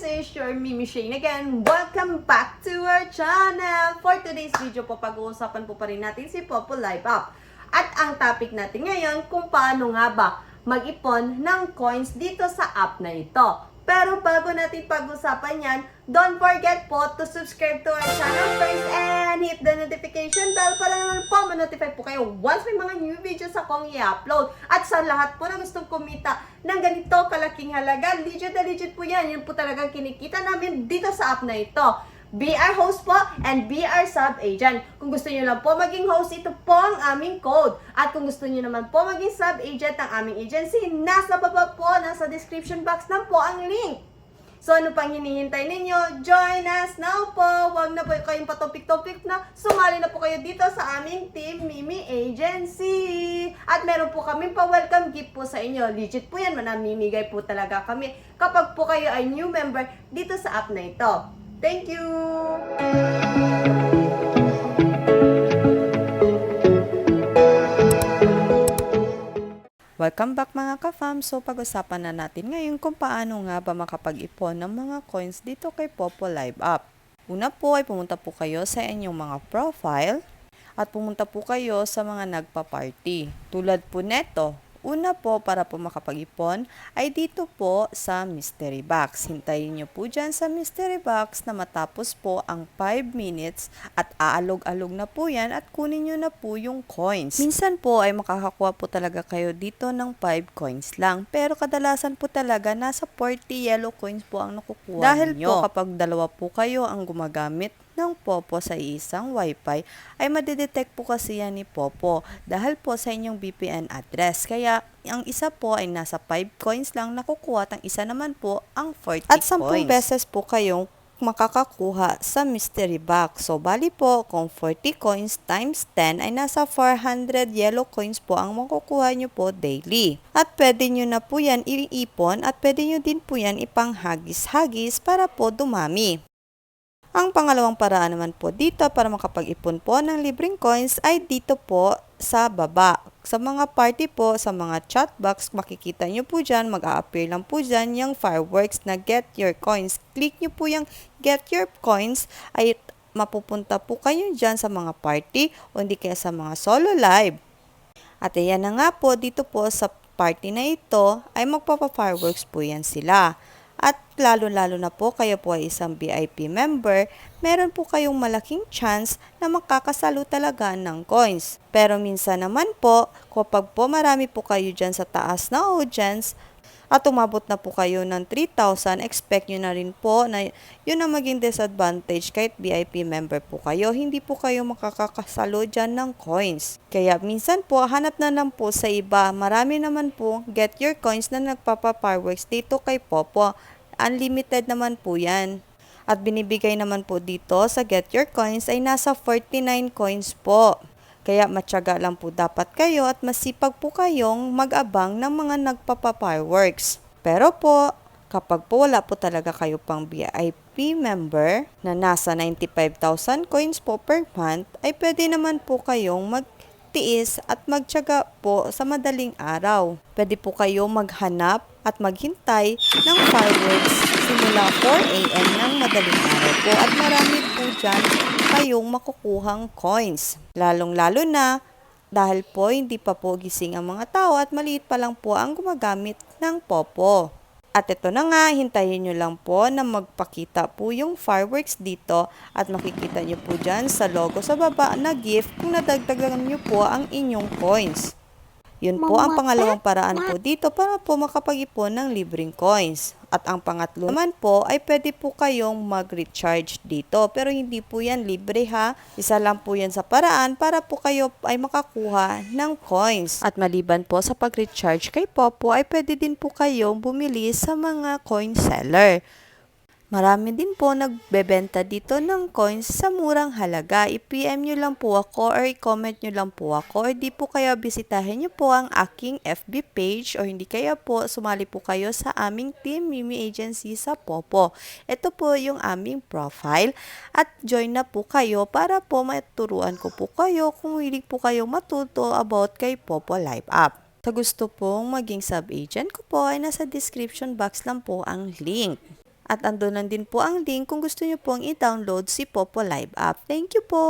is your Mimi Shane again. Welcome back to our channel. For today's video po, pag-uusapan po pa rin natin si Popo Live Up. At ang topic natin ngayon, kung paano nga ba mag-ipon ng coins dito sa app na ito. Pero bago natin pag-usapan yan, don't forget po to subscribe to our channel first and hit the notification bell para naman po ma-notify po kayo once may mga new videos akong i-upload. At sa lahat po na gustong kumita ng ganito kalaking halaga, legit na legit po yan. Yan po talagang kinikita namin dito sa app na ito. Be our host po and be our sub-agent. Kung gusto nyo lang po maging host, ito po ang aming code. At kung gusto nyo naman po maging sub-agent ng aming agency, nasa baba po, nasa description box na po ang link. So ano pang hinihintay ninyo? Join us now po! Huwag na po kayong patopik-topik na. Sumali na po kayo dito sa aming Team Mimi Agency. At meron po kami pa-welcome gift po sa inyo. Legit po yan, manamimigay po talaga kami kapag po kayo ay new member dito sa app na ito. Thank you! Welcome back mga ka-fam. So pag-usapan na natin ngayon kung paano nga ba makapag-ipon ng mga coins dito kay Popo Live Up. Una po ay pumunta po kayo sa inyong mga profile at pumunta po kayo sa mga nagpa-party. Tulad po neto. Una po, para po makapag-ipon, ay dito po sa mystery box. Hintayin nyo po dyan sa mystery box na matapos po ang 5 minutes at aalog-alog na po yan at kunin nyo na po yung coins. Minsan po ay makakakuha po talaga kayo dito ng 5 coins lang. Pero kadalasan po talaga nasa 40 yellow coins po ang nakukuha Dahil ninyo. Po kapag dalawa po kayo ang gumagamit ng Popo sa isang wifi, ay madidetect po kasi yan ni Popo dahil po sa inyong VPN address. Kaya ang isa po ay nasa 5 coins lang nakukuha at ang isa naman po ang 40 At 10 beses po kayong makakakuha sa mystery box. So, bali po, kung 40 coins times 10 ay nasa 400 yellow coins po ang makukuha nyo po daily. At pwede nyo na po yan iipon at pwede nyo din po yan ipanghagis-hagis para po dumami. Ang pangalawang paraan naman po dito para makapag-ipon po ng libreng coins ay dito po sa baba. Sa mga party po, sa mga chat box, makikita nyo po dyan, mag-a-appear lang po dyan yung fireworks na get your coins. Click nyo po yung get your coins ay mapupunta po kayo dyan sa mga party o hindi kaya sa mga solo live. At ayan na nga po, dito po sa party na ito ay magpapa-fireworks po yan sila. At lalo-lalo na po kayo po ay isang VIP member, meron po kayong malaking chance na makakasalo talaga ng coins. Pero minsan naman po, kapag po marami po kayo dyan sa taas na audience, at umabot na po kayo ng 3,000, expect nyo na rin po na yun ang maging disadvantage kahit VIP member po kayo. Hindi po kayo makakasalo dyan ng coins. Kaya minsan po, hanap na lang po sa iba. Marami naman po get your coins na nagpapa-fireworks dito kay Popo. Unlimited naman po yan. At binibigay naman po dito sa get your coins ay nasa 49 coins po. Kaya matyaga lang po dapat kayo at masipag po kayong mag-abang ng mga nagpapa-fireworks. Pero po, kapag po wala po talaga kayo pang VIP member na nasa 95,000 coins po per month, ay pwede naman po kayong magtiis at magtyaga po sa madaling araw. Pwede po kayong maghanap at maghintay ng fireworks simula 4 AM ng madaling araw po at marami po dyan kayong makukuhang coins. Lalong-lalo na dahil po hindi pa po gising ang mga tao at maliit pa lang po ang gumagamit ng Popo. At ito na nga, hintayin nyo lang po na magpakita po yung fireworks dito at makikita nyo po dyan sa logo sa baba na gift kung nadagdagan nyo po ang inyong coins. Yun po ang pangalawang paraan po dito para po makapag-ipon ng libreng coins. At ang pangatlo naman po ay pwede po kayong mag-recharge dito. Pero hindi po yan libre ha. Isa lang po yan sa paraan para po kayo ay makakuha ng coins. At maliban po sa pag-recharge kay Popo ay pwede din po kayong bumili sa mga coin seller. Marami din po nagbebenta dito ng coins sa murang halaga. I-PM nyo lang po ako or i-comment nyo lang po ako or di po kaya bisitahin nyo po ang aking FB page o hindi kaya po sumali po kayo sa aming Team Mimi Agency sa Popo. Ito po yung aming profile at join na po kayo para po maturuan ko po kayo kung hilig po kayo matuto about kay Popo Live Up. Sa gusto pong maging sub-agent ko po ay nasa description box lang po ang link. At andoon din po ang link kung gusto nyo pong i-download si Popo Live app. Thank you po!